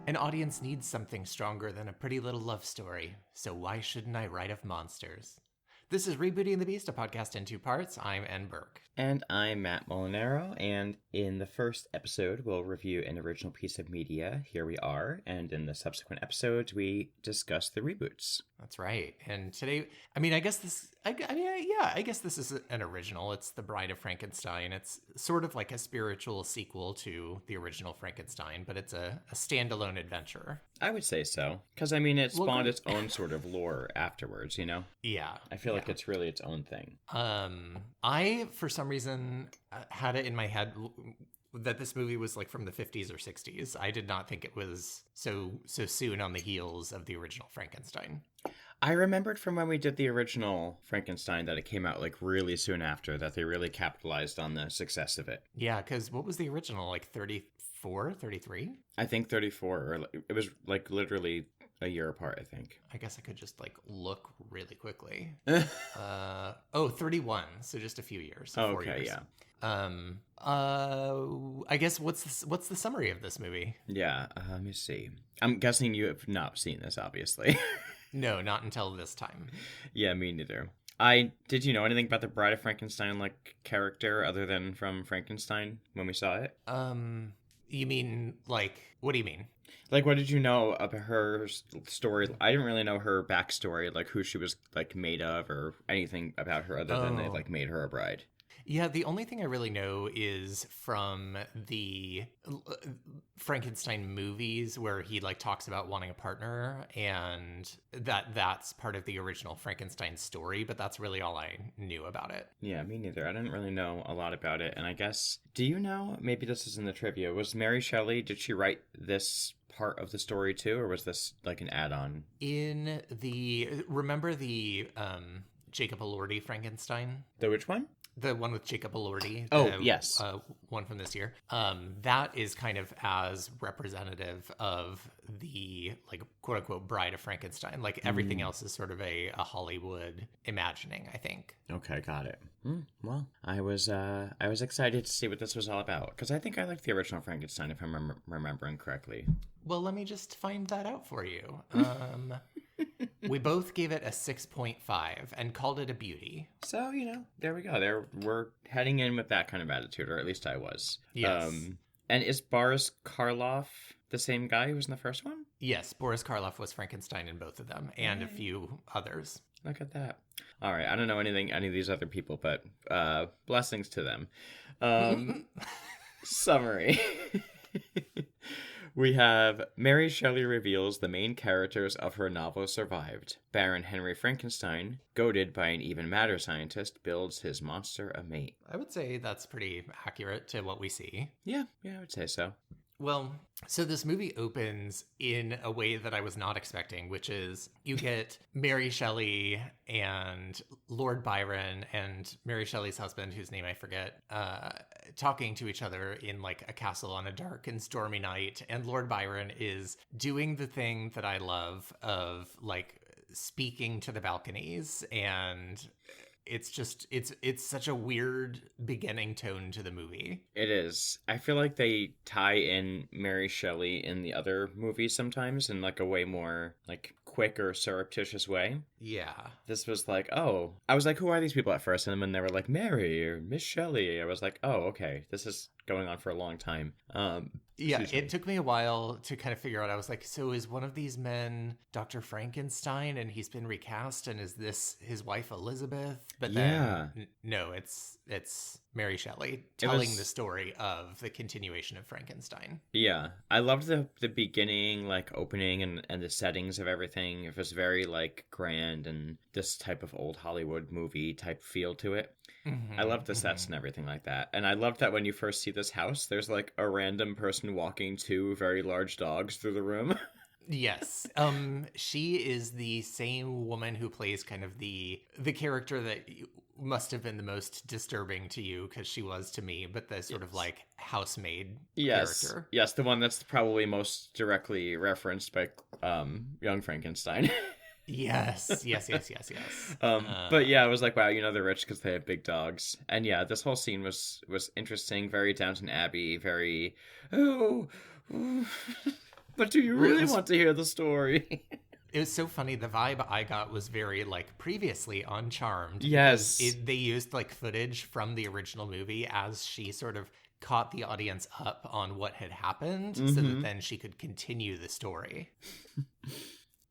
An audience needs something stronger than a pretty little love story, so why shouldn't I write of monsters? This is Rebooting the Beast, a podcast in two parts. I'm Ann Burke. And I'm Matt Molinaro, and in the first episode, we'll review an original piece of media, Here We Are, and in the subsequent episodes, we discuss the reboots. That's right. And today, I guess this is an original. It's The Bride of Frankenstein. It's sort of like a spiritual sequel to the original Frankenstein, but it's a standalone adventure. I would say so, because it spawned its own sort of lore afterwards, you know? Yeah. I feel like it's really its own thing. I, for some reason, had it in my head that this movie was like from the 50s or 60s. I did not think it was so soon on the heels of the original Frankenstein. I remembered from when we did the original Frankenstein that it came out like really soon after, that they really capitalized on the success of it. Yeah, because what was the original, like 34, 33? I think 34, or it was like literally a year apart, I think. I guess I could just like look really quickly. 31, so just a few years. So 4 years. Yeah. I guess what's the summary of this movie? Yeah, let me see. I'm guessing you have not seen this, obviously. No, not until this time. Yeah, me neither. Did you know anything about the Bride of Frankenstein like character other than from Frankenstein when we saw it? You mean like what do you mean? Like, what did you know about her story? I didn't really know her backstory, like who she was like made of, or anything about her other than they like made her a bride. Yeah, the only thing I really know is from the Frankenstein movies where he like talks about wanting a partner, and that's part of the original Frankenstein story, but that's really all I knew about it. Yeah, me neither. I didn't really know a lot about it, and I guess, do you know, maybe this is in the trivia, was Mary Shelley, did she write this part of the story too, or was this like an add-on? Remember the Jacob Elordi Frankenstein? The which one? The one with Jacob Elordi. Yes. One from this year. That is kind of as representative of the, like, quote-unquote Bride of Frankenstein. Like, everything else is sort of a Hollywood imagining, I think. Okay, got it. Well, I was excited to see what this was all about, because I think I liked the original Frankenstein, if I'm remembering correctly. Well, let me just find that out for you. We both gave it a 6.5 and called it a beauty. So, there we go. We're heading in with that kind of attitude, or at least I was. Yes. And is Boris Karloff the same guy who was in the first one? Yes, Boris Karloff was Frankenstein in both of them, and a few others. Look at that. All right, I don't know any of these other people, but blessings to them. Summary. We have Mary Shelley reveals the main characters of her novel survived. Baron Henry Frankenstein, goaded by an even madder scientist, builds his monster a mate. I would say that's pretty accurate to what we see. Yeah, I would say so. Well, so this movie opens in a way that I was not expecting, which is you get Mary Shelley and Lord Byron and Mary Shelley's husband, whose name I forget, talking to each other in like a castle on a dark and stormy night. And Lord Byron is doing the thing that I love of like speaking to the balconies, and it's just it's such a weird beginning tone to the movie. It is. I feel like they tie in Mary Shelley in the other movies sometimes in like a way more like quick or surreptitious way. Yeah. This was like, oh, I was like, who are these people at first? And then when they were like Mary or Miss Shelley, I was like, oh, okay, this is going on for a long time. Yeah, it took me a while to kind of figure out. I was like, so is one of these men Dr. Frankenstein and he's been recast, and is this his wife Elizabeth? But then no, it's Mary Shelley telling the story of the continuation of Frankenstein. Yeah, I loved the beginning, like opening and the settings of everything. It was very like grand and this type of old Hollywood movie type feel to it. I love the sets and everything like that. And I love that when you first see this house, there's like a random person walking two very large dogs through the room. Yes. She is the same woman who plays kind of the character that must have been the most disturbing to you, because she was to me, but the sort of like housemaid character. Yes, the one that's probably most directly referenced by Young Frankenstein. Yes. But yeah, I was like, wow, they're rich because they have big dogs. And yeah, this whole scene was interesting, very Downton Abbey, very But do you really want to hear the story? It was so funny. The vibe I got was very like previously on Charmed. Yes. Because they used like footage from the original movie as she sort of caught the audience up on what had happened so that then she could continue the story.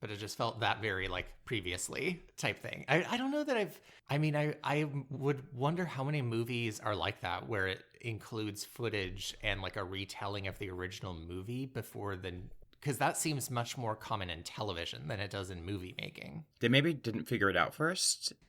But it just felt that very like previously type thing. I don't know that I would wonder how many movies are like that where it includes footage and like a retelling of the original movie before the, because that seems much more common in television than it does in movie making. They maybe didn't figure it out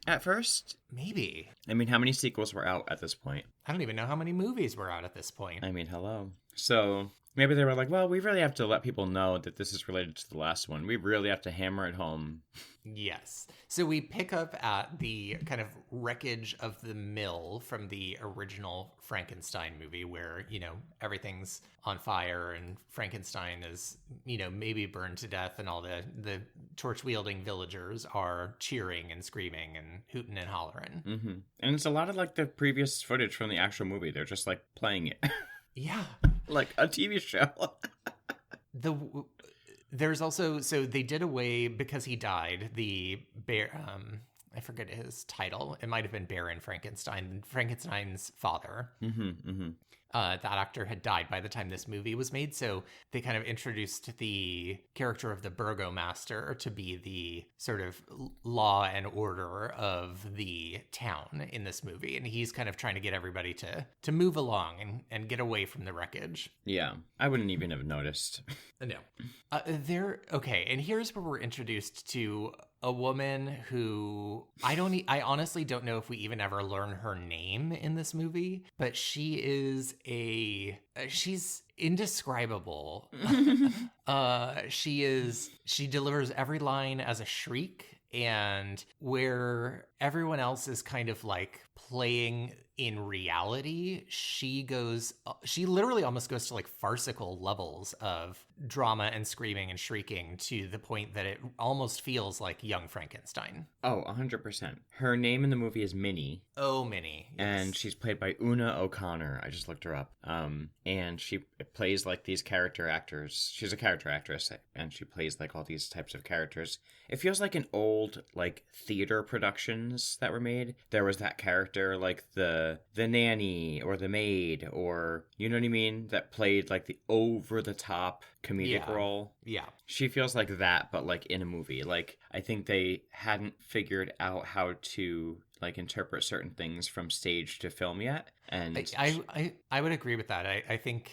at first. Maybe. I mean, how many sequels were out at this point? I don't even know how many movies were out at this point. I mean, hello. So maybe they were like, well, we really have to let people know that this is related to the last one. We really have to hammer it home. Yes. So we pick up at the kind of wreckage of the mill from the original Frankenstein movie where, you know, everything's on fire and Frankenstein is, you know, maybe burned to death and all the torch-wielding villagers are cheering and screaming and hooting and hollering. Mm-hmm. And it's a lot of like the previous footage from the actual movie. They're just like playing it. Yeah. Like a TV show. There's also, so they did away, because he died, the bear, I forget his title. It might have been Baron Frankenstein, Frankenstein's father. That actor had died by the time this movie was made, so they kind of introduced the character of the burgomaster to be the sort of law and order of the town in this movie, and he's kind of trying to get everybody to move along and get away from the wreckage. Yeah, I wouldn't even have noticed. No. Okay, and here's where we're introduced to a woman who I honestly don't know if we even ever learn her name in this movie, but she's indescribable. She delivers every line as a shriek, and where everyone else is kind of like playing in reality, she literally almost goes to like farcical levels of drama and screaming and shrieking to the point that it almost feels like young Frankenstein. Oh, 100%. Her name in the movie is Minnie. Oh, Minnie. Yes. And she's played by Una O'Connor. I just looked her up. And she plays like these character actors. She's a character actress, and she plays like all these types of characters. It feels like in old like theater productions that were made. There was that character like the nanny or the maid, or you know what I mean, that played like the over the top comedic role. Yeah. She feels like that, but like in a movie. Like I think they hadn't figured out how to like interpret certain things from stage to film yet. And I would agree with that. I think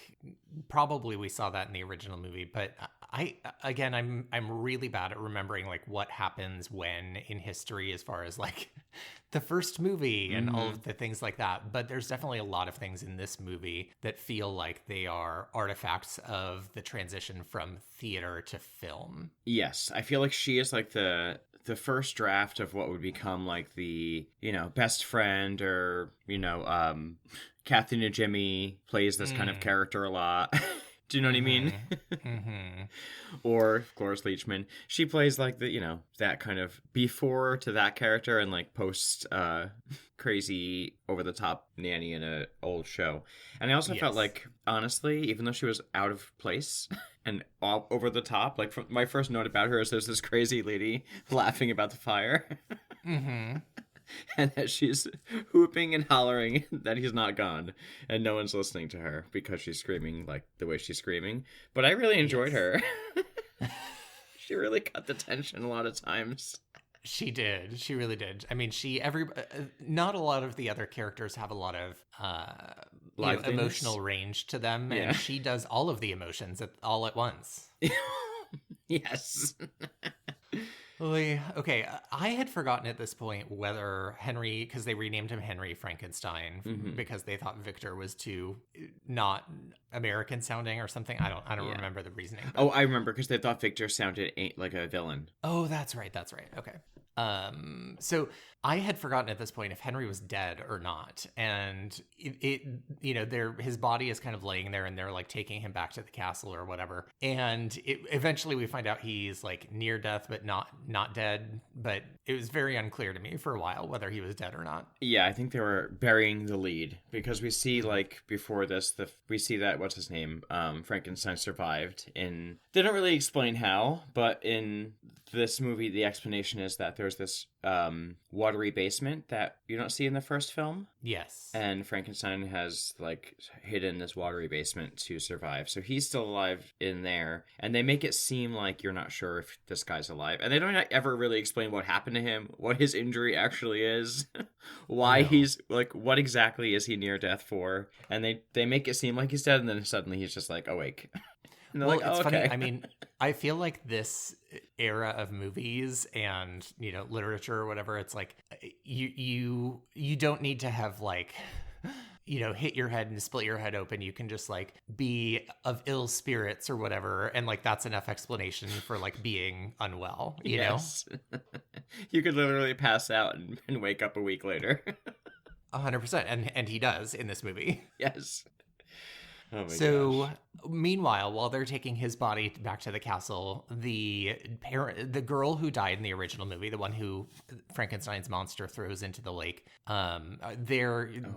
probably we saw that in the original movie, but I'm really bad at remembering like what happens when in history as far as like the first movie and all of the things like that. But there's definitely a lot of things in this movie that feel like they are artifacts of the transition from theater to film. Yes, I feel like she is like the first draft of what would become like the, you know, best friend, or, you know, Kathy Najimy plays this kind of character a lot. Do you know what I mean? Or Cloris Leachman. She plays like the, you know, that kind of before to that character and like post crazy over the top nanny in a old show. And I also felt like, honestly, even though she was out of place and all over the top, like my first note about her is there's this crazy lady laughing about the fire. And that she's whooping and hollering that he's not gone, and no one's listening to her because she's screaming like the way she's screaming. But I really enjoyed her. She really got the tension a lot of times. She did. She really did. I mean, not a lot of the other characters have a lot of emotional range to them, and she does all of the emotions all at once. Yes. Okay, I had forgotten at this point whether Henry, because they renamed him Henry Frankenstein because they thought Victor was too not American sounding or something. I don't remember the reasoning. But... Oh, I remember, because they thought Victor sounded like a villain. Oh, that's right. Okay. So I had forgotten at this point if Henry was dead or not. And his body is kind of laying there and they're like taking him back to the castle or whatever. And eventually we find out he's like near death, but not dead. But it was very unclear to me for a while whether he was dead or not. Yeah, I think they were burying the lead because we see like before this, we see that what's his name, Frankenstein survived. They don't really explain how, but in this movie, the explanation is that there's this watery basement that you don't see in the first film. Yes. And Frankenstein has like hidden this watery basement to survive. So he's still alive in there. And they make it seem like you're not sure if this guy's alive. And they don't ever really explain what happened to him, what his injury actually is, why he's like, what exactly is he near death for? And they make it seem like he's dead. And then suddenly he's just like awake. And well, like, it's funny. I mean, I feel like this era of movies and, literature or whatever, it's like you don't need to have like, hit your head and split your head open. You can just like be of ill spirits or whatever. And like, that's enough explanation for like being unwell, you know? You could literally pass out and wake up a week later. 100%. And he does in this movie. Yes. Oh my gosh. Meanwhile, while they're taking his body back to the castle, the girl who died in the original movie, the one who Frankenstein's monster throws into the lake,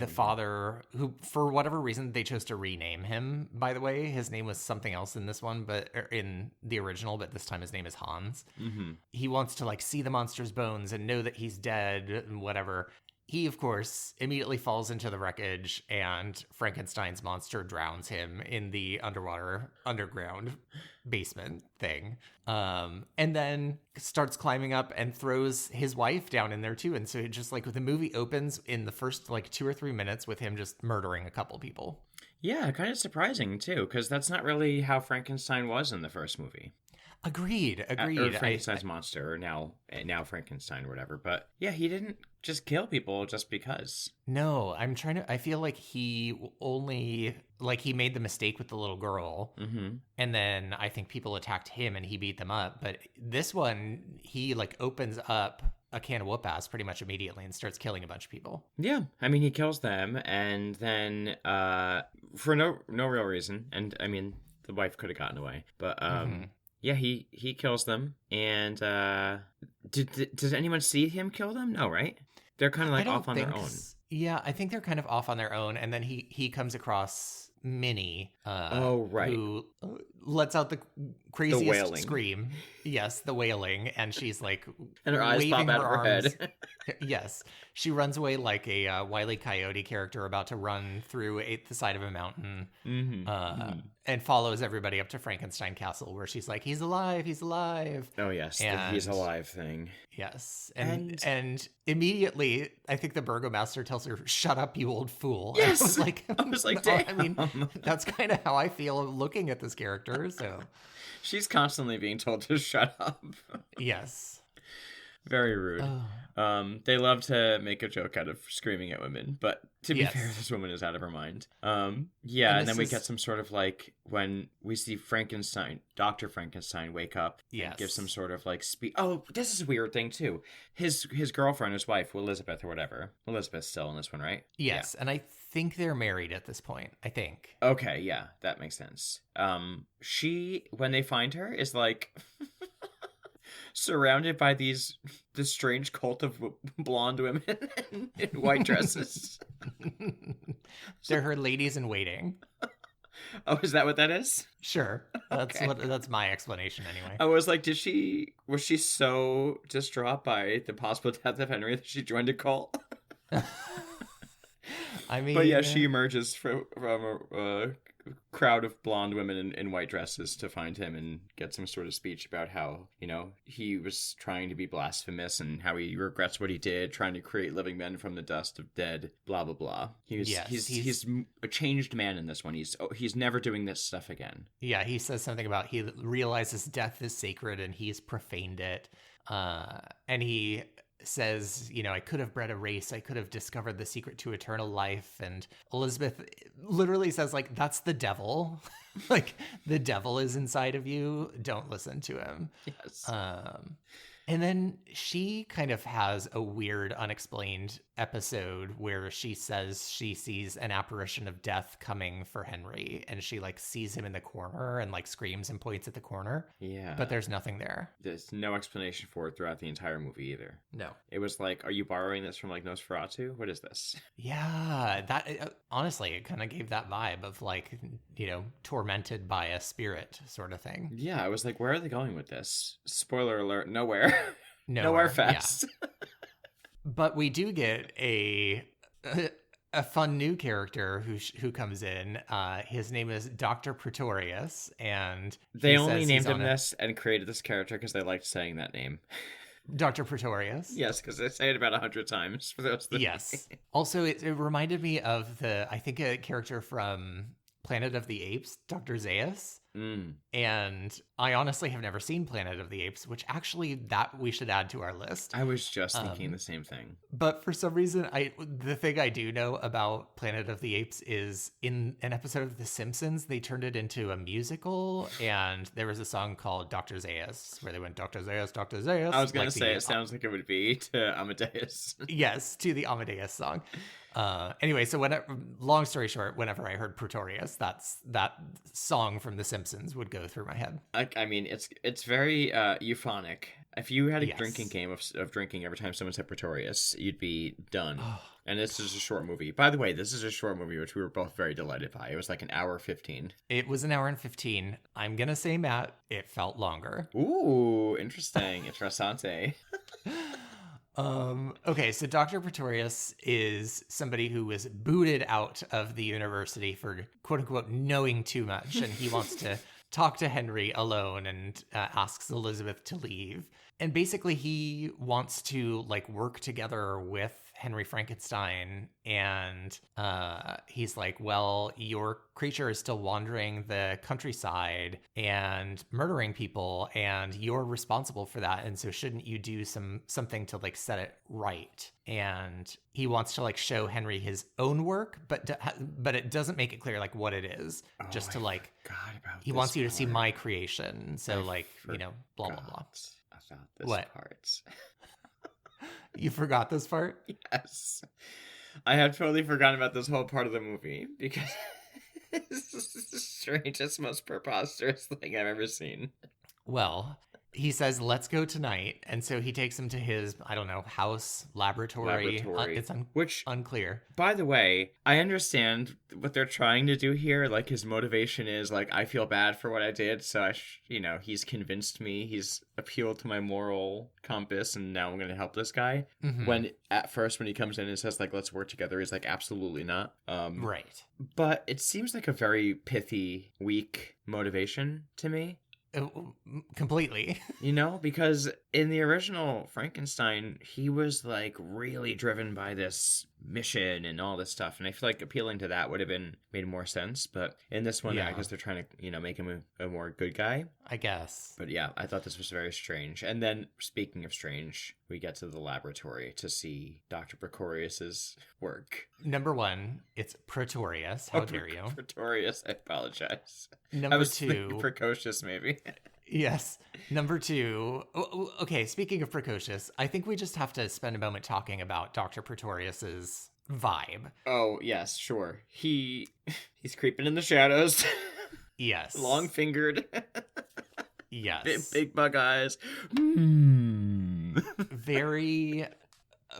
father, who for whatever reason they chose to rename him. By the way, his name was something else in this one, but in the original, but this time his name is Hans. Mm-hmm. He wants to like see the monster's bones and know that he's dead and whatever. He, of course, immediately falls into the wreckage, and Frankenstein's monster drowns him in the underground basement thing. And then starts climbing up and throws his wife down in there, too. And so it just, like, the movie opens in the first, like, 2 or 3 minutes with him just murdering a couple people. Yeah, kind of surprising, too, because that's not really how Frankenstein was in the first movie. Agreed. Or Frankenstein's monster, or now Frankenstein or whatever. But yeah, he didn't just kill people just because. No, I feel like he made the mistake with the little girl. Mm-hmm. And then I think people attacked him and he beat them up. But this one, he like opens up a can of whoop-ass pretty much immediately and starts killing a bunch of people. Yeah, I mean, he kills them and then for no real reason. And I mean, the wife could have gotten away. But yeah, he kills them. And does anyone see him kill them? No, right? They're kind of like off on their own. Yeah, I think they're kind of off on their own. And then he comes across Minnie. Who lets out the craziest scream. Yes, the wailing. And she's like, and her eyes pop out of her head. Yes. She runs away like a Wile E. Coyote character about to run through the side of a mountain. And follows everybody up to Frankenstein Castle, where she's like, he's alive, he's alive. Oh, yes, the he's alive thing. Yes. And immediately, I think the burgomaster tells her, shut up, you old fool. Yes! I was like, damn. I mean, that's kind of how I feel looking at this character, so. She's constantly being told to shut up. Yes. Very rude. They love to make a joke out of screaming at women, but to be fair, this woman is out of her mind. And then we get some sort of like when we see Dr. Frankenstein wake up and give some sort of like speech. Oh, this is a weird thing too. His girlfriend, his wife, Elizabeth or whatever. Elizabeth's still in this one, right? Yes, and I think they're married at this point, I think. Okay, yeah, that makes sense. She, when they find her, is like surrounded by this strange cult of blonde women in white dresses. They're her ladies in waiting. Oh, is that what that is? Sure. That's my explanation anyway. I was like, was she so distraught by the possible death of Henry that she joined a cult? I mean, but yeah, she emerges from a crowd of blonde women in white dresses to find him and get some sort of speech about how, he was trying to be blasphemous and how he regrets what he did, trying to create living men from the dust of dead, blah, blah, blah. He's a changed man in this one. He's never doing this stuff again. Yeah, he says something about he realizes death is sacred and he's profaned it. And he says, I could have bred a race. I could have discovered the secret to eternal life. And Elizabeth literally says, like, that's the devil. Like, the devil is inside of you. Don't listen to him. Yes. And then she kind of has a weird, unexplained episode where she says she sees an apparition of death coming for Henry, and she like sees him in the corner and like screams and points at the corner. Yeah. But there's nothing there. There's no explanation for it throughout the entire movie either. No. It was like, are you borrowing this from like Nosferatu? What is this? Yeah, that honestly, it kind of gave that vibe of like, tormented by a spirit sort of thing. Yeah, I was like, where are they going with this? Spoiler alert, nowhere. Nowhere fast. Yeah. But we do get a fun new character who comes in. His name is Dr. Pretorius, and they only named him this and created this character because they liked saying that name. Dr. Pretorius? Yes, because they say it about 100 times for those that Yes. Also, it reminded me of I think a character from Planet of the Apes, Dr. Zaius. And I honestly have never seen Planet of the Apes, which actually that we should add to our list. I was just thinking the same thing. But for some reason, the thing I do know about Planet of the Apes is in an episode of The Simpsons, they turned it into a musical, and there was a song called Dr. Zaius, where they went, Dr. Zaius, Dr. Zaius. I was going to say, it sounds like it would be to Amadeus. Yes, to the Amadeus song. Anyway, so long story short, whenever I heard Pretorius, that song from The Simpsons would go through my head. I mean, it's very euphonic. If you had a Yes. drinking game of drinking every time someone said Pretorius, you'd be done. And this is a short movie. By the way, this is a short movie, which we were both very delighted by. It was like an hour 15. It was an hour and 15. I'm gonna say, Matt, it felt longer. Ooh, interesting. Interessante. Okay, so Dr. Pretorius is somebody who was booted out of the university for quote unquote knowing too much, and he wants to talk to Henry alone and asks Elizabeth to leave. And basically he wants to like work together with Henry Frankenstein, and he's like, well, your creature is still wandering the countryside and murdering people, and you're responsible for that, and so shouldn't you do something to like set it right? And he wants to like show Henry his own work, but it doesn't make it clear like what it is. Just to like, he wants you to see my creation, so like, blah blah blah. About this part. You forgot this part? Yes. I had totally forgotten about this whole part of the movie because this is the strangest, most preposterous thing I've ever seen. Well, he says, let's go tonight. And so he takes him to his, I don't know, house, laboratory. It's unclear. By the way, I understand what they're trying to do here. Like, his motivation is, like, I feel bad for what I did, so he's convinced me. He's appealed to my moral compass, and now I'm going to help this guy. Mm-hmm. When, at first, when he comes in and says, like, let's work together, he's like, absolutely not. Right. But it seems like a very pithy, weak motivation to me. Completely. Because in the original Frankenstein, he was like really driven by this mission and all this stuff, and I feel like appealing to that would have made more sense. But in this one, I guess they're trying to make him a more good guy, I guess. But yeah, I thought this was very strange. And then, speaking of strange, we get to the laboratory to see Dr. Pretorius's work. Number one, it's Pretorius. How dare you? Pretorius, I apologize. Number two, precocious, maybe. Yes. Number two, okay, speaking of precocious, I think we just have to spend a moment talking about Dr. Pretorius's vibe. Oh, yes, sure. He's creeping in the shadows. Yes. Long-fingered. Yes. Big bug eyes. Very,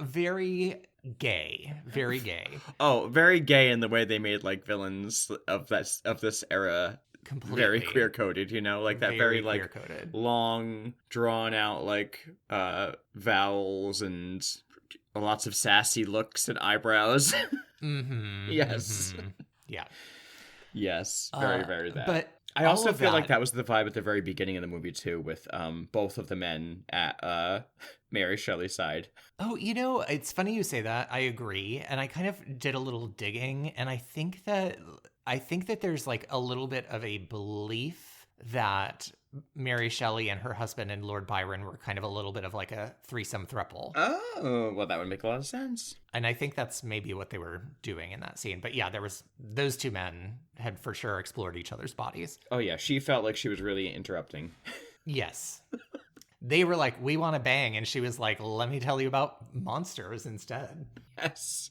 very gay. Very gay. Oh, very gay in the way they made like villains of this era. Completely. Very queer coded, like that very like long drawn out like vowels and lots of sassy looks and eyebrows. Mm-hmm. Yes. Mm-hmm. Yeah. Yes. Very, very that. But I also feel like that was the vibe at the very beginning of the movie too, with both of the men at Mary Shelley's side. Oh, it's funny you say that. I agree, and I kind of did a little digging, and I think that there's like a little bit of a belief that Mary Shelley and her husband and Lord Byron were kind of a little bit of like a threesome throuple. Oh, well, that would make a lot of sense. And I think that's maybe what they were doing in that scene. But yeah, those two men had for sure explored each other's bodies. Oh yeah, she felt like she was really interrupting. Yes. they were like, we want to bang. And she was like, let me tell you about monsters instead. Yes.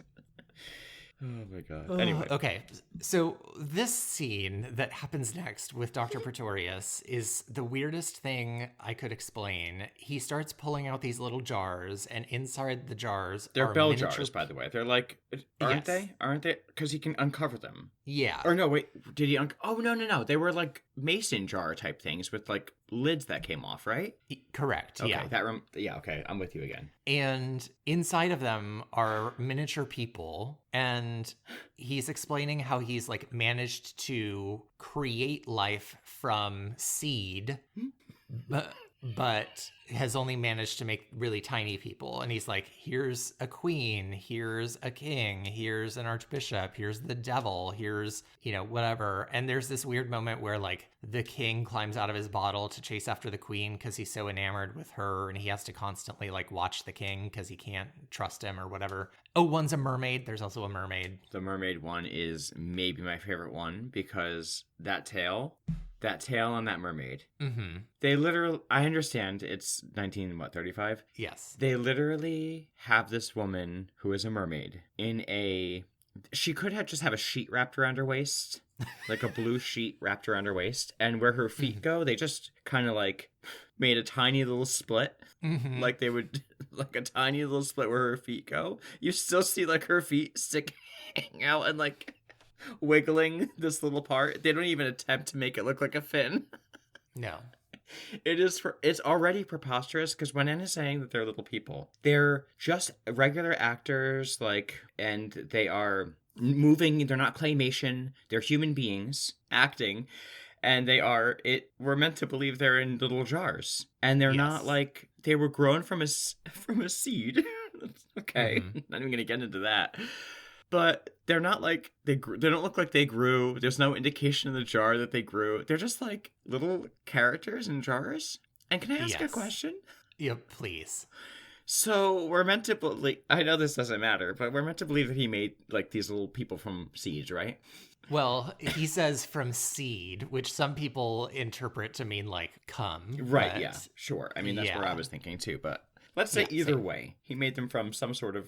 Oh my god. Anyway. Okay, so this scene that happens next with Dr. Pretorius is the weirdest thing I could explain. He starts pulling out these little jars, and inside the jars They're are bell miniature... jars, by the way. They're like, aren't they? Aren't they? Because he can uncover them. Yeah. Or no, wait, did he oh, no. They were like mason jar type things with like lids that came off, right? Correct, okay, yeah. Yeah, okay, I'm with you again. And inside of them are miniature people, and he's explaining how he's like managed to create life from seed, but has only managed to make really tiny people. And he's like, here's a queen, here's a king, here's an archbishop, here's the devil, here's, whatever. And there's this weird moment where like the king climbs out of his bottle to chase after the queen because he's so enamored with her, and he has to constantly like watch the king because he can't trust him or whatever. Oh, one's a mermaid. There's also a mermaid. The mermaid one is maybe my favorite one because that tail on that mermaid. Mm-hmm. They literally, I understand it's 35? Yes. They literally have this woman who is a mermaid she could just have a sheet wrapped around her waist, like a blue sheet wrapped around her waist, and where her feet go, they just kind of like made a tiny little split, like they would, like a tiny little split where her feet go. You still see like her feet sticking out and like wiggling this little part. They don't even attempt to make it look like a fin. No. It's already preposterous because when Anna's saying that they're little people, they're just regular actors, and they are moving. They're not claymation. They're human beings acting, and we're meant to believe they're in little jars, and they're not like they were grown from a seed. Okay, not even gonna get into that. But they're not like, they don't look like they grew. There's no indication in the jar that they grew. They're just like little characters in jars. And can I ask a question? Yeah, please. So we're meant to believe, I know this doesn't matter, but we're meant to believe that he made like these little people from seeds, right? Well, he says from seed, which some people interpret to mean like cum. Right, yeah, sure. I mean, that's where I was thinking too, but... Let's say either way, he made them from some sort of,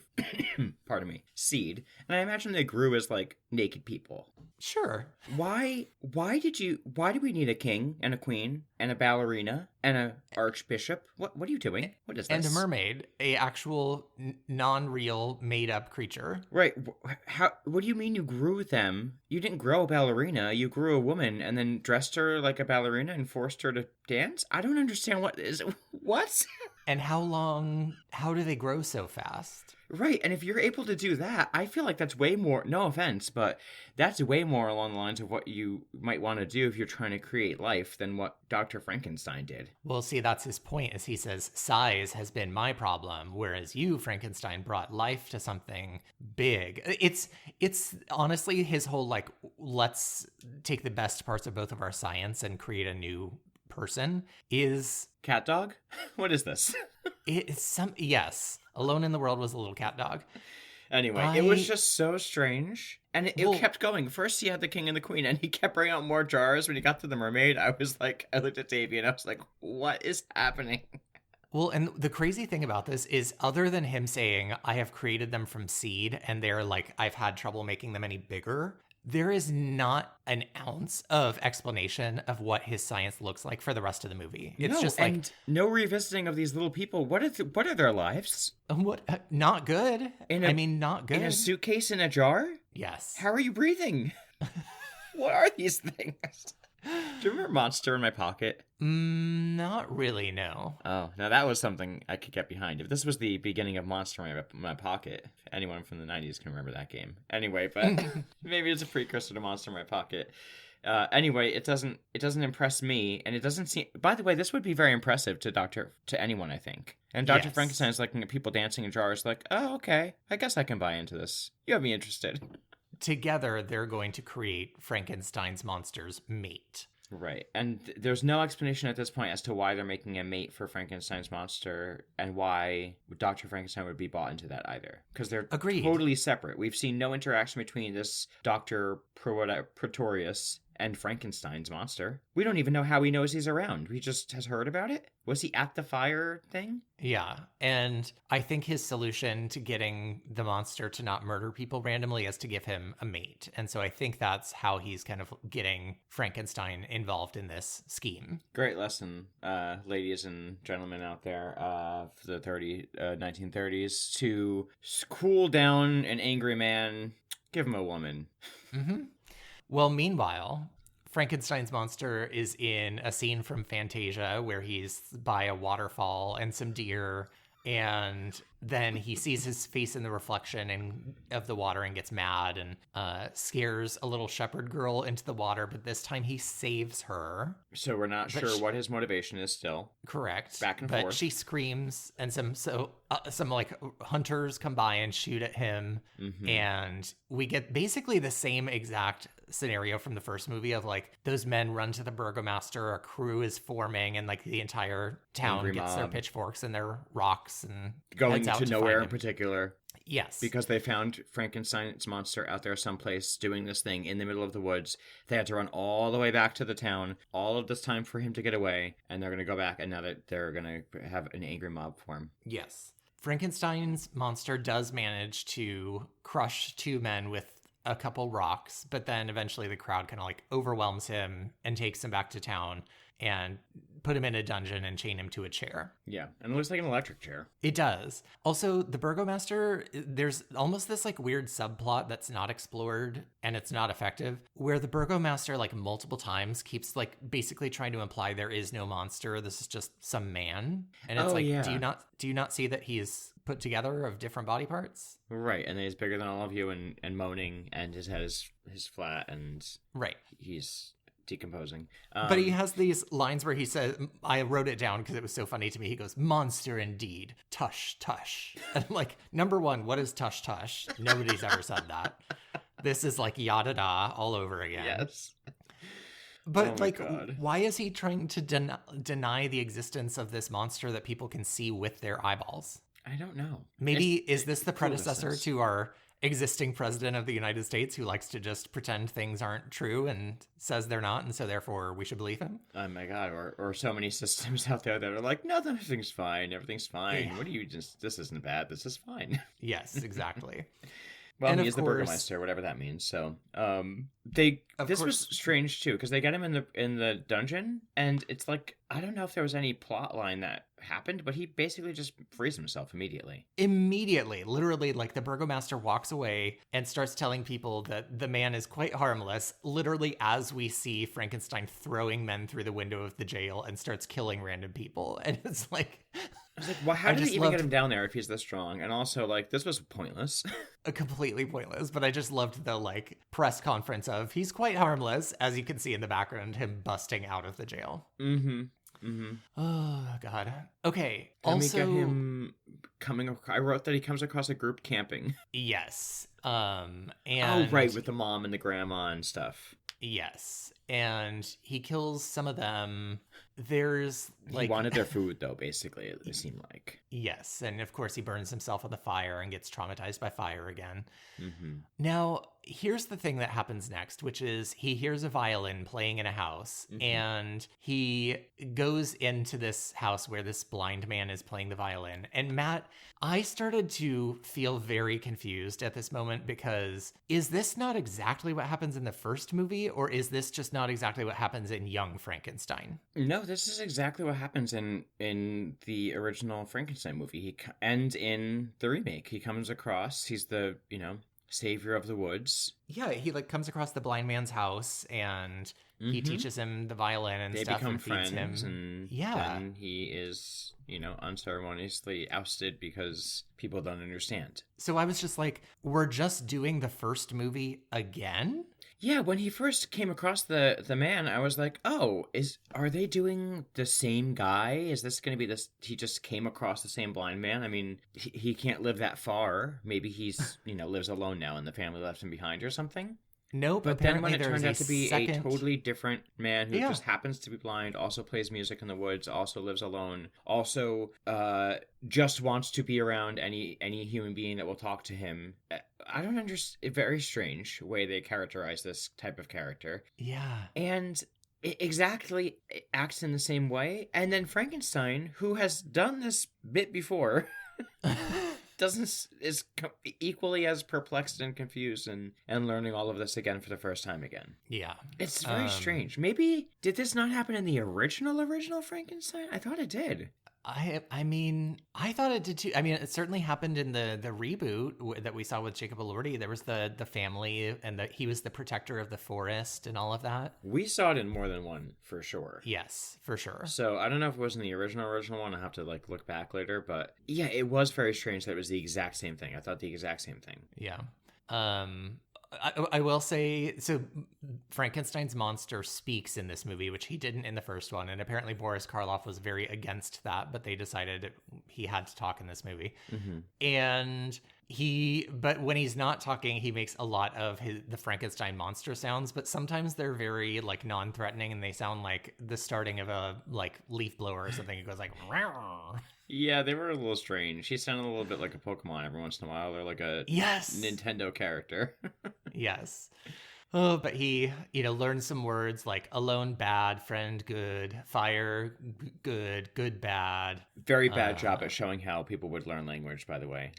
pardon me, seed. And I imagine they grew as like naked people. Sure. Why do we need a king and a queen and a ballerina and a archbishop? What are you doing? What is this? And a mermaid, a actual non-real made-up creature. Right. What do you mean you grew them? You didn't grow a ballerina. You grew a woman and then dressed her like a ballerina and forced her to dance? I don't understand what? And how do they grow so fast? Right, and if you're able to do that, I feel like that's way more, no offense, but that's way more along the lines of what you might want to do if you're trying to create life than what Dr. Frankenstein did. Well, see, that's his point, is he says, size has been my problem, whereas you, Frankenstein, brought life to something big. It's honestly his whole, like, let's take the best parts of both of our science and create a new person is... Cat dog? What is this? Yes. Alone in the World was a little cat dog. Anyway, it was just so strange. And it kept going. First he had the king and the queen, and he kept bringing out more jars. When he got to the mermaid, I looked at Davey and I was like, what is happening? Well, and the crazy thing about this is, other than him saying, I have created them from seed, and they're like, I've had trouble making them any bigger, there is not an ounce of explanation of what his science looks like for the rest of the movie. It's just like... And no revisiting of these little people. What are their lives? What? Not good. Not good. In a suitcase in a jar? Yes. How are you breathing? What are these things? Do you remember Monster in My Pocket? Not really, no. Oh, now that was something I could get behind. If this was the beginning of Monster in My Pocket, if anyone from the 90s can remember that game. Anyway, but maybe it's a precursor to Monster in My Pocket. Anyway, it doesn't impress me, and it doesn't seem... By the way, this would be very impressive to anyone, I think. And Dr. Frankenstein is looking at people dancing in jars like, oh, okay, I guess I can buy into this. You have me interested. Together, they're going to create Frankenstein's monster's mate. Right. And there's no explanation at this point as to why they're making a mate for Frankenstein's monster and why Dr. Frankenstein would be bought into that either. Because they're totally separate. We've seen no interaction between this Dr. Pretorius and Frankenstein's monster. We don't even know how he knows he's around. He just has heard about it. Was he at the fire thing? Yeah. And I think his solution to getting the monster to not murder people randomly is to give him a mate. And so I think that's how he's kind of getting Frankenstein involved in this scheme. Great lesson, ladies and gentlemen out there, for the 1930s. To cool down an angry man, give him a woman. Mm-hmm. Well, meanwhile, Frankenstein's monster is in a scene from Fantasia where he's by a waterfall and some deer, and then he sees his face in the reflection of the water and gets mad and scares a little shepherd girl into the water, but this time he saves her. So we're not sure what his motivation is still. Correct. Back and but forth. She screams, and some like hunters come by and shoot at him, and we get basically the same exact scenario from the first movie of like those men run to the burgomaster, a crew is forming, and like the entire town Angry gets mob. their pitchforks and their rocks and Going heads out to nowhere find in him. particular. Yes. Because they found Frankenstein's monster out there someplace doing this thing in the middle of the woods. They had to run all the way back to the town, all of this time for him to get away, and they're going to go back, and now that they're going to have an angry mob form. Yes. Frankenstein's monster does manage to crush two men with a couple rocks, but then eventually the crowd kind of like overwhelms him and takes him back to town and put him in a dungeon and chain him to a chair. Yeah, and it looks like an electric chair. It does. Also, the burgomaster, there's almost this like weird subplot that's not explored and it's not effective, where the burgomaster like multiple times keeps like basically trying to imply there is no monster, this is just some man. And it's yeah. do you not see that he's put together of different body parts? Right, and then he's bigger than all of you and moaning, and his head is flat, and right, he's decomposing. But he has these lines where he says, I wrote it down because it was so funny to me. He goes, monster indeed, tush, tush. And I'm like, number one, what is tush, tush? Nobody's ever said that. This is like yada da all over again. Yes. But Oh my like, God. why is he trying to deny the existence of this monster that people can see with their eyeballs? I don't know. Maybe is this the predecessor foolishness. to our existing president of the United States who likes to just pretend things aren't true and says they're not, and so therefore we should believe him? Oh my God, or so many systems out there that are like, no, everything's fine, everything's fine. Yeah. What do you this isn't bad, this is fine. Yes, exactly. Well, And he of is the course- burgomaster, whatever that means. So, Of this was course- strange too, because they get him in the dungeon, and it's like, I don't know if there was any plot line that happened, but he basically just frees himself immediately. Immediately, literally, like the burgomaster walks away and starts telling people that the man is quite harmless, literally as we see Frankenstein throwing men through the window of the jail and starts killing random people. And it's like, I was like, well, how I did just he even get loved- him down there if he's this strong? And also, like, this was pointless. completely pointless, but I just loved the like press conference of he's quite harmless, as you can see in the background, him busting out of the jail. Mm-hmm. Mm-hmm. Oh God. Okay. Then also, we get him coming. I wrote that he comes across a group camping. yes. And Oh, right, with the mom and the grandma and stuff. yes, and he kills some of them. There's like He wanted their food, though. Basically, it seemed like. yes, and of course he burns himself on the fire and gets traumatized by fire again. Mm-hmm. Now, here's the thing that happens next, which is he hears a violin playing in a house, and he goes into this house where this blind man is playing the violin. And Matt, I started to feel very confused at this moment, because is this not exactly what happens in the first movie, or is this just not exactly what happens in Young Frankenstein? No, this is exactly what happens in the original Frankenstein movie. And in the remake, he comes across. He's the savior of the woods. Yeah, he like comes across the blind man's house and he Mhm. teaches him the violin and They stuff become and feeds friends, him. and Yeah. then he is unceremoniously ousted because people don't understand. So I was just like, we're just doing the first movie again? Yeah, when he first came across the man, I was like, "Oh, are they doing the same guy? Is this going to be this? He just came across the same blind man. I mean, he can't live that far. Maybe he's lives alone now, and the family left him behind or something." Nope. But then when Apparently it there's turned out to be second... a totally different man who Yeah. just happens to be blind, also plays music in the woods, also lives alone, also just wants to be around any human being that will talk to him. I don't understand. Very strange way they characterize this type of character. Yeah. And it exactly acts in the same way. And then Frankenstein, who has done this bit before... is equally as perplexed and confused and learning all of this again for the first time again. Yeah. It's very strange. Maybe, did this not happen in the original Frankenstein? I thought it did. I mean, I thought it did too. I mean, it certainly happened in the reboot that we saw with Jacob Elordi. There was the family, and he was the protector of the forest and all of that. We saw it in more than one, for sure. Yes, for sure. So I don't know if it was in the original one. I'll have to look back later. But yeah, it was very strange that it was the exact same thing. I thought the exact same thing. Yeah. I will say, so Frankenstein's monster speaks in this movie, which he didn't in the first one. And apparently Boris Karloff was very against that, but they decided he had to talk in this movie. Mm-hmm. And but when he's not talking, he makes a lot of the Frankenstein monster sounds, but sometimes they're very non-threatening and they sound like the starting of a leaf blower or something. It goes like, Rawr. Yeah, they were a little strange. He sounded a little bit like a Pokemon every once in a while. They're like a Nintendo character. Yes. Oh, but he, learned some words like alone, bad, friend, good, fire, good, bad. Very bad job at showing how people would learn language, by the way.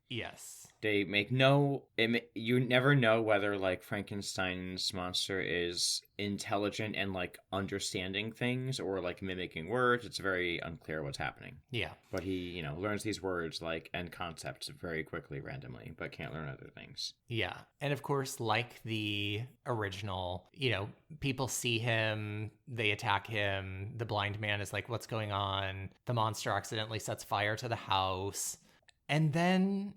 Yes. They make you never know whether Frankenstein's monster is intelligent and understanding things or mimicking words. It's very unclear what's happening. Yeah. But he, learns these words and concepts very quickly randomly, but can't learn other things. Yeah. And of course, like the original, people see him, they attack him. The blind man is like, what's going on? The monster accidentally sets fire to the house. And then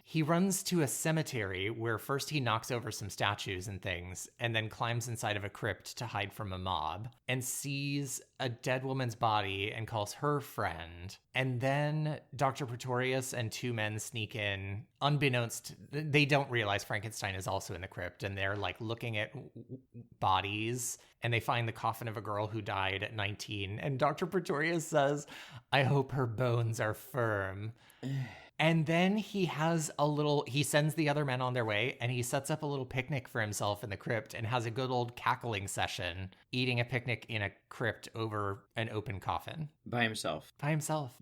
he runs to a cemetery where first he knocks over some statues and things and then climbs inside of a crypt to hide from a mob and sees a dead woman's body and calls her friend. And then Dr. Pretorius and two men sneak in unbeknownst. They don't realize Frankenstein is also in the crypt and they're looking at bodies and they find the coffin of a girl who died at 19. And Dr. Pretorius says, I hope her bones are firm. And then he sends the other men on their way and he sets up a little picnic for himself in the crypt and has a good old cackling session, eating a picnic in a crypt over an open coffin. By himself.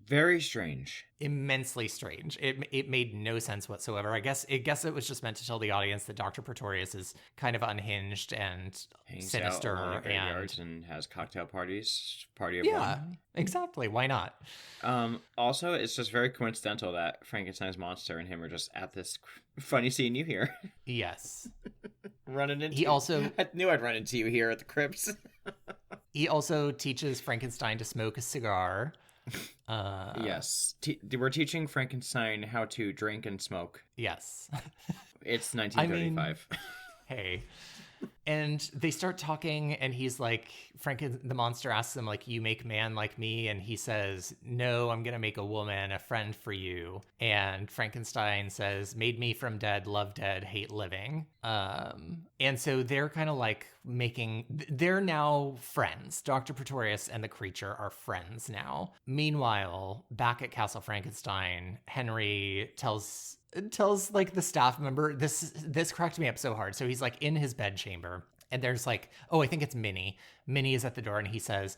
Very strange. Immensely strange. It made no sense whatsoever. I guess it was just meant to tell the audience that Dr. Pretorius is kind of unhinged and hangs sinister out and has cocktail parties. Party of yeah, one. Exactly. Why not? Also, it's just very coincidental that Frankenstein's monster and him are just at this funny seeing you here. Yes. Running into I knew I'd run into you here at the crypts. He also teaches Frankenstein to smoke a cigar. Yes. We're teaching Frankenstein how to drink and smoke. Yes. It's 1935. Hey. And they start talking and he's like, the monster asks him you make man like me? And he says, no, I'm going to make a woman, a friend for you. And Frankenstein says, made me from dead, love dead, hate living. And so they're kind of they're now friends. Dr. Pretorius and the creature are friends now. Meanwhile, back at Castle Frankenstein, Henry tells the staff member, this cracked me up so hard. So he's in his bedchamber and there's I think it's Minnie. Minnie is at the door and he says,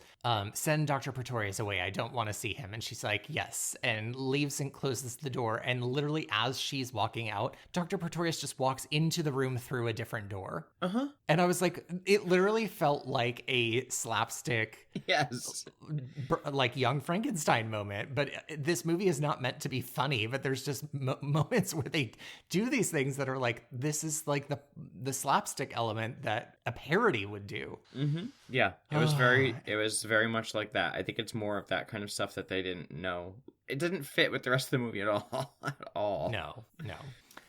send Dr. Pretorius away. I don't want to see him. And she's like, yes, and leaves and closes the door. And literally as she's walking out, Dr. Pretorius just walks into the room through a different door. Uh-huh. And I was like, it literally felt like a slapstick, yes, young Frankenstein moment. But this movie is not meant to be funny, but there's just moments where they do these things that are this is the slapstick element that a parody would do. Mm-hmm. Yeah, it was very much like that. I think it's more of that kind of stuff that they didn't know. It didn't fit with the rest of the movie at all. At all. No.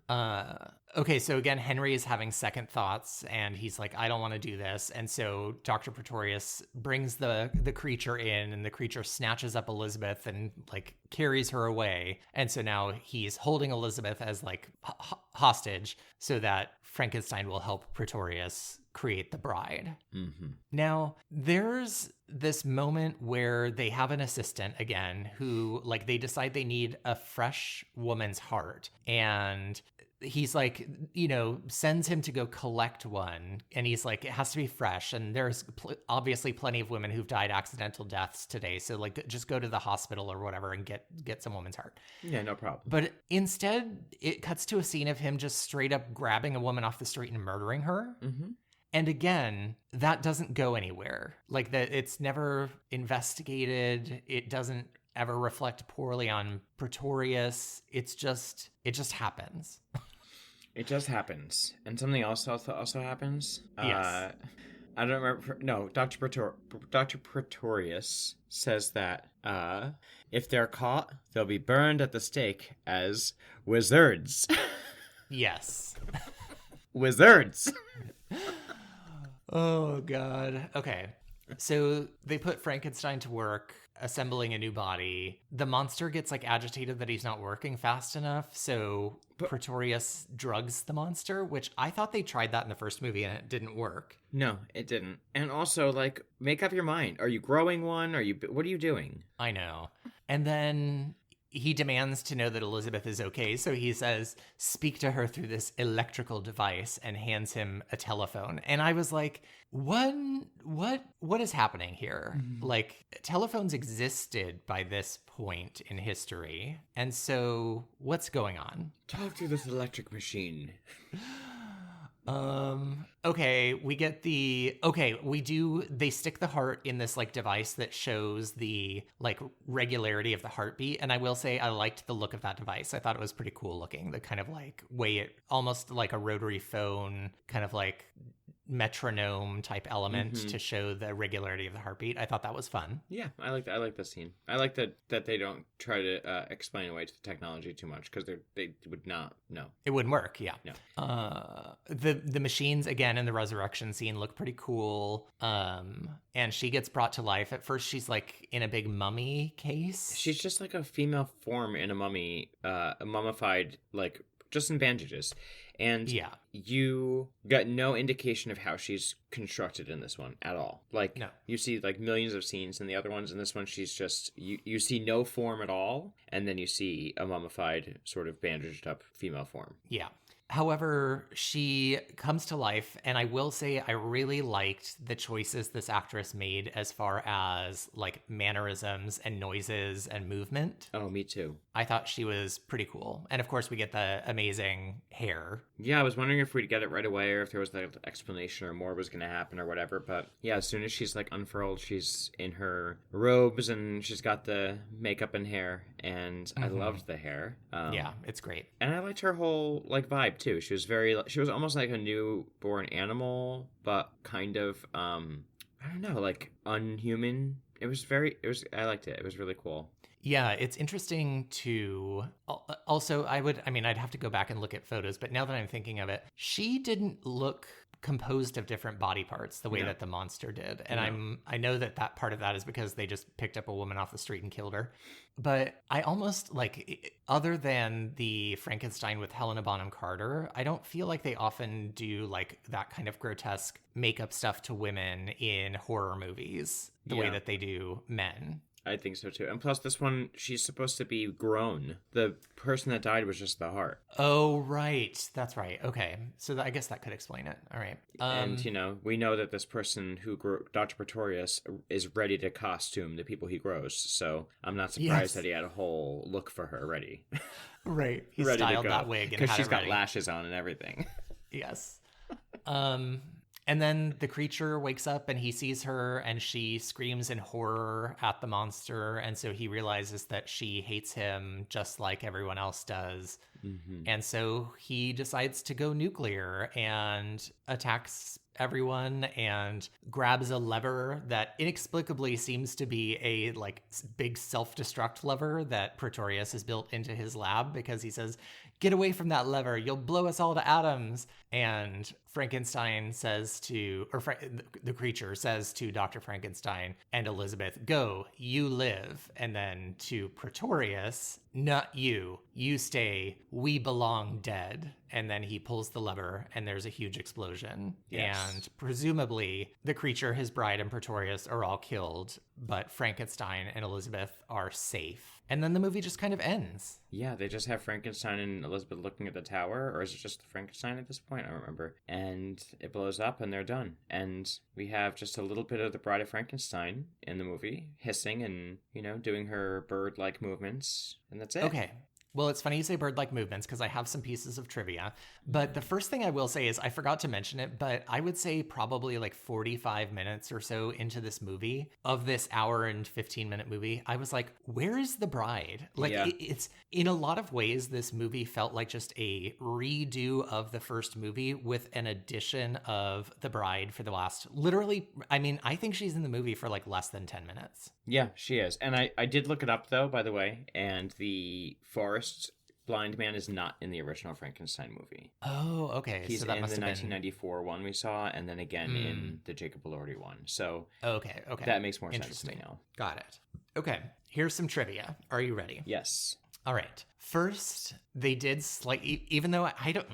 Okay, so again, Henry is having second thoughts, and he's like, I don't want to do this. And so Dr. Pretorius brings the creature in, and the creature snatches up Elizabeth and like carries her away. And so now he's holding Elizabeth as like hostage so that Frankenstein will help Pretorius create the bride. Mm-hmm. Now, there's this moment where they have an assistant again who, like, they decide they need a fresh woman's heart. And he's like, you know, sends him to go collect one. And he's like, it has to be fresh. And there's obviously plenty of women who've died accidental deaths today. So, like, just go to the hospital or whatever and get some woman's heart. Yeah, no problem. But instead, it cuts to a scene of him just straight up grabbing a woman off the street and murdering her. Mm-hmm. And again, that doesn't go anywhere. Like, that it's never investigated. It doesn't ever reflect poorly on Pretorius. It just happens. It just happens. And something else also happens. Yes. I don't remember. No, Dr. Pretorius says that if they're caught, they'll be burned at the stake as wizards. Yes. Wizards. Oh, God. Okay. So they put Frankenstein to work assembling a new body. The monster gets like agitated that he's not working fast enough. So Pretorius drugs the monster, which I thought they tried that in the first movie and it didn't work. No, it didn't. And also, like, make up your mind. Are you growing one? What are you doing? I know. And then he demands to know that Elizabeth is okay. So he says, speak to her through this electrical device, and hands him a telephone. And I was like, what is happening here? Mm-hmm. Like, telephones existed by this point in history. And so what's going on? Talk to this electric machine. Okay, they stick the heart in this like device that shows the like regularity of the heartbeat. And I will say I liked the look of that device. I thought it was pretty cool looking, the kind of like way it almost like a rotary phone, kind of like metronome type element to show the regularity of the heartbeat. I thought that was fun. Yeah, I like this scene. I like that they don't try to explain away to the technology too much, because they would not. No, it wouldn't work. Yeah. No. The machines again in the resurrection scene look pretty cool. And she gets brought to life. At first, she's like in a big mummy case. She's just like a female form in a mummy, a mummified, like just in bandages. And yeah, you got no indication of how she's constructed in this one at all. Like, no. You see like millions of scenes in the other ones. In this one, she's just, you see no form at all. And then you see a mummified, sort of bandaged up female form. Yeah. However, she comes to life, and I will say I really liked the choices this actress made as far as like mannerisms and noises and movement. Oh, me too. I thought she was pretty cool. And of course, we get the amazing hair. Yeah, I was wondering if we'd get it right away, or if there was the explanation or more was going to happen or whatever. But yeah, as soon as she's like unfurled, she's in her robes and she's got the makeup and hair. And I loved the hair. Yeah, it's great. And I liked her whole like vibe too. She was almost like a newborn animal, but kind of I don't know, like unhuman. I liked it. It was really cool. Yeah, it's interesting to also I'd have to go back and look at photos, but now that I'm thinking of it, she didn't look composed of different body parts the way that the monster did. And I know that part of that is because they just picked up a woman off the street and killed her. But I almost like, other than the Frankenstein with Helena Bonham Carter, I don't feel like they often do like that kind of grotesque makeup stuff to women in horror movies the way that they do men. I think so too. And plus this one, she's supposed to be grown. The person that died was just the heart. Oh, right. That's right. Okay. So I guess that could explain it. All right. And, we know that this person who grew, Dr. Pretorius, is ready to costume the people he grows. So I'm not surprised that he had a whole look for her ready. Right. He styled that wig. Because she's got lashes on and everything. Yes. And then the creature wakes up and he sees her and she screams in horror at the monster. And so he realizes that she hates him just like everyone else does. Mm-hmm. And so he decides to go nuclear and attacks everyone and grabs a lever that inexplicably seems to be a like big self-destruct lever that Pretorius has built into his lab, because he says, "Get away from that lever, you'll blow us all to atoms." And Frankenstein says to, or the creature says to Dr. Frankenstein and Elizabeth, "Go, you live." And then to Pretorius, "Not you, you stay, we belong dead." And then he pulls the lever and there's a huge explosion. Yes. And presumably the creature, his bride, and Pretorius are all killed, but Frankenstein and Elizabeth are safe. And then the movie just kind of ends. Yeah, they just have Frankenstein and Elizabeth looking at the tower, or is it just Frankenstein at this point? I don't remember. And it blows up and they're done. And we have just a little bit of the Bride of Frankenstein in the movie, hissing and, doing her bird-like movements, and that's it. Okay. Well, it's funny you say bird-like movements because I have some pieces of trivia. But the first thing I will say is I forgot to mention it, but I would say probably like 45 minutes or so into this movie, of this hour and 15-minute movie, I was like, where is the bride? Like, yeah. It's in a lot of ways, this movie felt like just a redo of the first movie with an addition of the bride for the last, literally, I mean, I think she's in the movie for like less than 10 minutes. Yeah, she is. And I did look it up, though, by the way, and the forest blind man is not in the original Frankenstein movie. Oh, okay. He's so that in must the have 1994 one we saw, and then again in the Jacob Elordi one. So okay. That makes more sense to me now. Got it. Okay, here's some trivia. Are you ready? Yes. All right. First, they did slightly, even though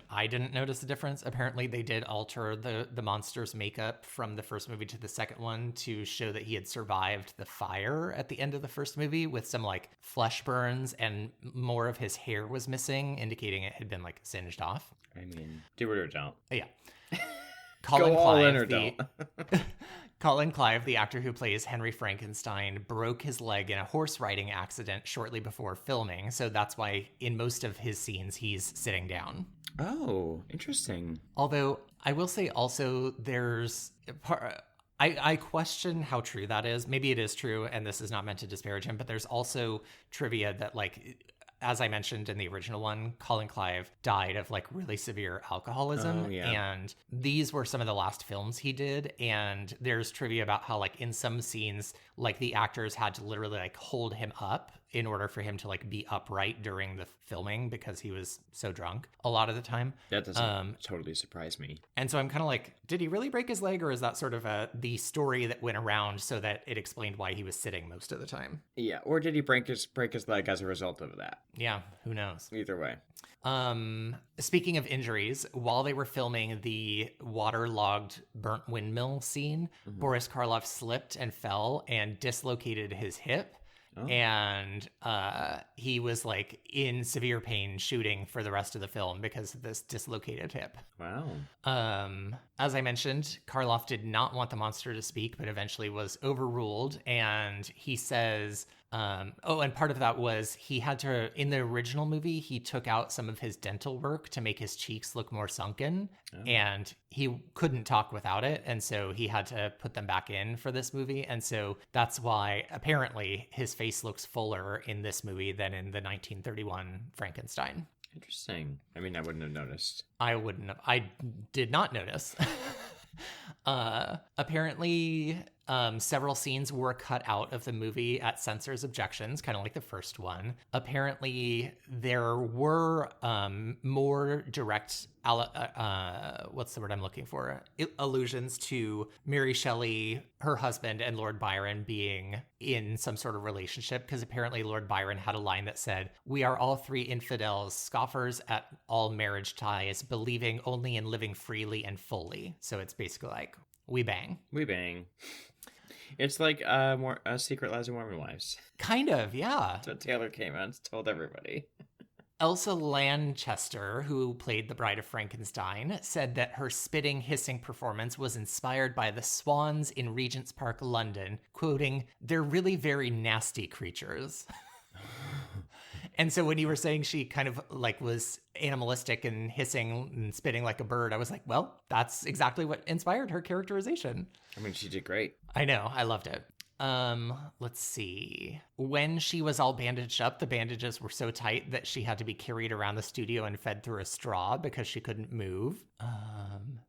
I didn't notice the difference, apparently they did alter the monster's makeup from the first movie to the second one to show that he had survived the fire at the end of the first movie, with some like flesh burns, and more of his hair was missing, indicating it had been like singed off. I mean, do it or don't. Yeah. Go all in or don't. Colin Clive, the actor who plays Henry Frankenstein, broke his leg in a horse riding accident shortly before filming, so that's why in most of his scenes he's sitting down. Oh, interesting. Although I will say also there's... I question how true that is. Maybe it is true, and this is not meant to disparage him, but there's also trivia that, like, as I mentioned in the original one, Colin Clive died of like really severe alcoholism. And these were some of the last films he did. And there's trivia about how like in some scenes, like the actors had to literally like hold him up in order for him to like be upright during the filming because he was so drunk a lot of the time. That doesn't totally surprise me. And so I'm kind of like, did he really break his leg, or is that sort of the story that went around so that it explained why he was sitting most of the time? Yeah, or did he break his leg as a result of that? Yeah, who knows? Either way. Speaking of injuries, while they were filming the waterlogged burnt windmill scene, Boris Karloff slipped and fell and dislocated his hip. Oh. And he was like in severe pain shooting for the rest of the film because of this dislocated hip. Wow. As I mentioned, Karloff did not want the monster to speak, but eventually was overruled. And he says, and part of that was he had to, in the original movie, he took out some of his dental work to make his cheeks look more sunken. Oh. And he couldn't talk without it. And so he had to put them back in for this movie. And so that's why apparently his face looks fuller in this movie than in the 1931 Frankenstein. Interesting. I mean, I wouldn't have noticed. I did not notice. Apparently, several scenes were cut out of the movie at censors' objections, kind of like the first one. Apparently, there were more direct, what's the word I'm looking for? Allusions to Mary Shelley, her husband, and Lord Byron being in some sort of relationship, because apparently Lord Byron had a line that said, "We are all three infidels, scoffers at all marriage ties, believing only in living freely and fully." So it's basically like, we bang. We bang. It's like Secret Lives of Mormon Wives. Kind of, yeah. That's what Taylor came out and told everybody. Elsa Lanchester, who played the Bride of Frankenstein, said that her spitting, hissing performance was inspired by the swans in Regent's Park, London, quoting, "They're really very nasty creatures." And so when you were saying she kind of like was animalistic and hissing and spitting like a bird, I was like, well, that's exactly what inspired her characterization. I mean, she did great. I know. I loved it. Let's see. When she was all bandaged up, the bandages were so tight that she had to be carried around the studio and fed through a straw because she couldn't move.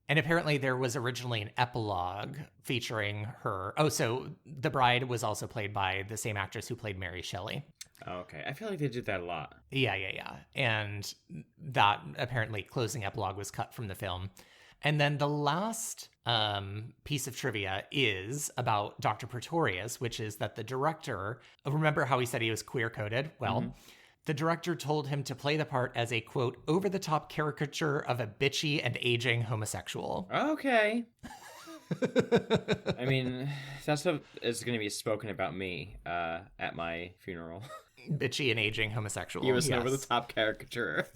And apparently there was originally an epilogue featuring her. Oh, so the bride was also played by the same actress who played Mary Shelley. Oh, okay. I feel like they did that a lot. Yeah. And that apparently closing epilogue was cut from the film. And then the last piece of trivia is about Dr. Pretorius, which is that the director, remember how he said he was queer-coded? Well, the director told him to play the part as a, quote, over-the-top caricature of a bitchy and aging homosexual. Okay. I mean, that's what is going to be spoken about me at my funeral. Bitchy and aging homosexual. He was an over-the-top caricature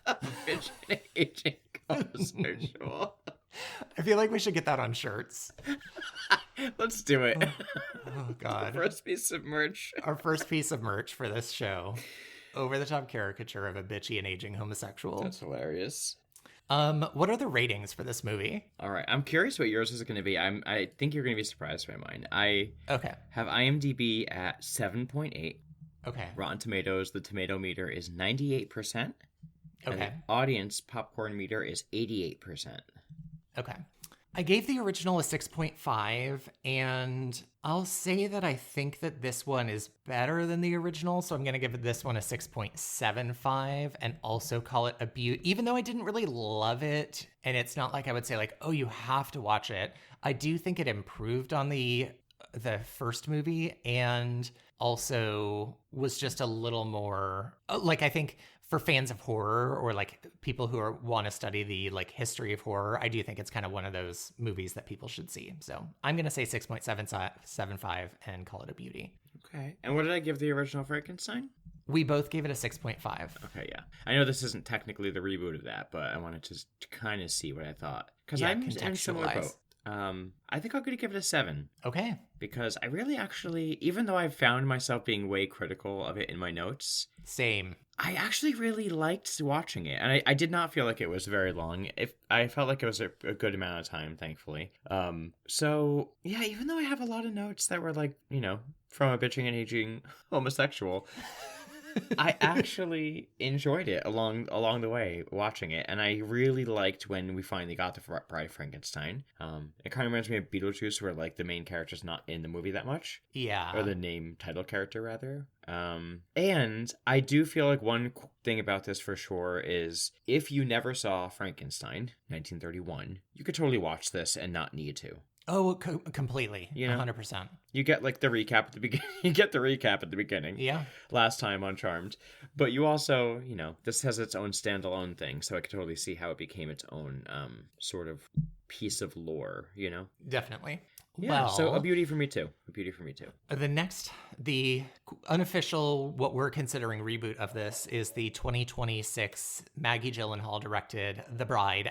of bitchy and aging homosexual. I feel like we should get that on shirts. Let's do it. Oh, God. First piece of merch. Our first piece of merch for this show. Over-the-top caricature of a bitchy and aging homosexual. That's hilarious. What are the ratings for this movie? All right. I'm curious what yours is going to be. I think you're going to be surprised by mine. I have IMDb at 7.8. Okay. Rotten Tomatoes, the tomato meter is 98%. Okay. The audience popcorn meter is 88%. Okay. I gave the original a 6.5, and I'll say that I think that this one is better than the original, so I'm going to give this one a 6.75 and also call it a beaut. Even though I didn't really love it, and it's not like I would say like, oh, you have to watch it. I do think it improved on the first movie and also was just a little more, like, I think for fans of horror or like people who want to study the like history of horror, I do think it's kind of one of those movies that people should see. So I'm going to say 6.75 and call it a beauty. Okay. And what did I give the original Frankenstein? We both gave it a 6.5. Okay, yeah. I know this isn't technically the reboot of that, but I wanted to kind of see what I thought. Because I'm in similar boat. I think I'm going to give it a 7. Okay. Because I really actually, even though I found myself being way critical of it in my notes. Same. I actually really liked watching it. And I did not feel like it was very long. I felt like it was a good amount of time, thankfully. So, yeah, even though I have a lot of notes that were like, you know, from a bitching and aging homosexual, I actually enjoyed it along the way watching it, and I really liked when we finally got to Bride of Frankenstein. It kind of reminds me of Beetlejuice, where like the main character's not in the movie that much. Yeah. Or the name title character, rather. And I do feel like one thing about this for sure is if you never saw Frankenstein, 1931, you could totally watch this and not need to. Oh, completely. You know, 100%. You get like the recap at the beginning. You get the recap at the beginning. Yeah. Last time on Charmed. But you also, you know, this has its own standalone thing. So I could totally see how it became its own sort of piece of lore, you know? Definitely. Yeah, well, so a beauty for me too. The unofficial, what we're considering reboot of this is the 2026 Maggie Gyllenhaal directed The Bride, !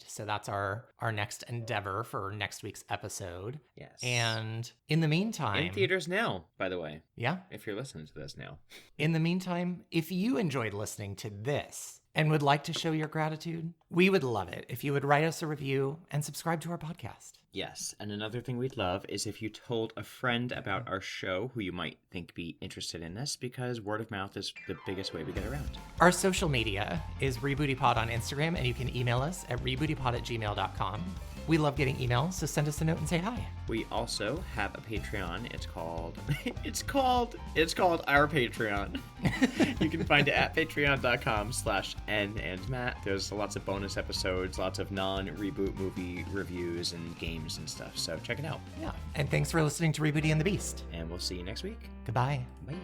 So that's our next endeavor for next week's episode. Yes. And in the meantime... In theaters now, by the way. Yeah. If you're listening to this now. In the meantime, if you enjoyed listening to this and would like to show your gratitude, we would love it if you would write us a review and subscribe to our podcast. Yes, and another thing we'd love is if you told a friend about our show who you might think be interested in this, because word of mouth is the biggest way we get around. Our social media is RebootyPod on Instagram, and you can email us at rebootypod@gmail.com. We love getting emails, so send us a note and say hi. We also have a Patreon. It's called Our Patreon. You can find it at patreon.com/n&matt. There's lots of bonus episodes, lots of non-reboot movie reviews and games and stuff. So check it out. Yeah. And thanks for listening to Rebooty and the Beast. And we'll see you next week. Goodbye. Bye.